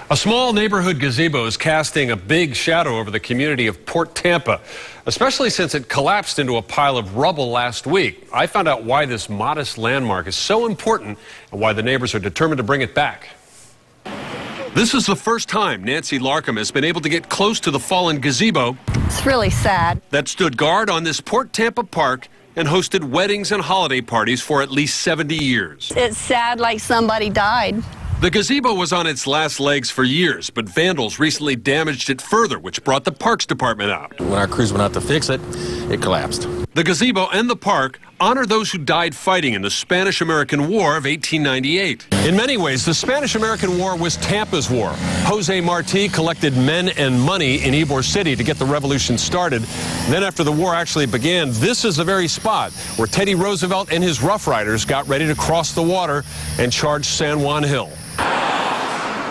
A small neighborhood gazebo is casting a big shadow over the community of Port Tampa, especially since it collapsed into a pile of rubble last week. I found out why this modest landmark is so important and why the neighbors are determined to bring it back. This is the first time Nancy Larkham has been able to get close to the fallen gazebo. It's really sad. That stood guard on this Port Tampa park and hosted weddings and holiday parties for at least 70 years. It's sad, like somebody died. The gazebo was on its last legs for years, but vandals recently damaged it further, which brought the Parks Department out. When our crews went out to fix it, it collapsed. The gazebo and the park honor those who died fighting in the Spanish-American War of 1898. In many ways, the Spanish-American War was Tampa's war. Jose Marti collected men and money in Ybor City to get the revolution started. Then after the war actually began, this is the very spot where Teddy Roosevelt and his Rough Riders got ready to cross the water and charge San Juan Hill.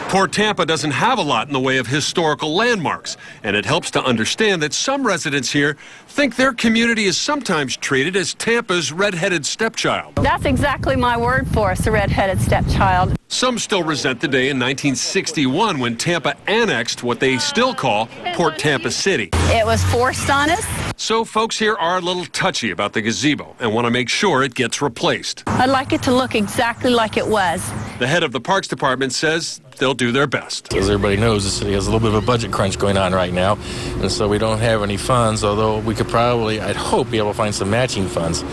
Port Tampa doesn't have a lot in the way of historical landmarks, and it helps to understand that some residents here think their community is sometimes treated as Tampa's red-headed stepchild. That's exactly my word for us, the red-headed stepchild. Some still resent the day in 1961 when Tampa annexed what they still call Port Tampa City. It was forced on us. So folks here are a little touchy about the gazebo and want to make sure it gets replaced. I'd like it to look exactly like it was. The head of the Parks Department says they'll do their best. As everybody knows, the city has a little bit of a budget crunch going on right now, and so we don't have any funds, although we could probably, I'd hope, be able to find some matching funds.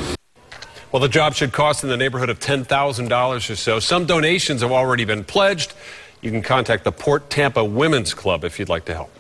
Well, the job should cost in the neighborhood of $10,000 or so. Some donations have already been pledged. You can contact the Port Tampa Women's Club if you'd like to help.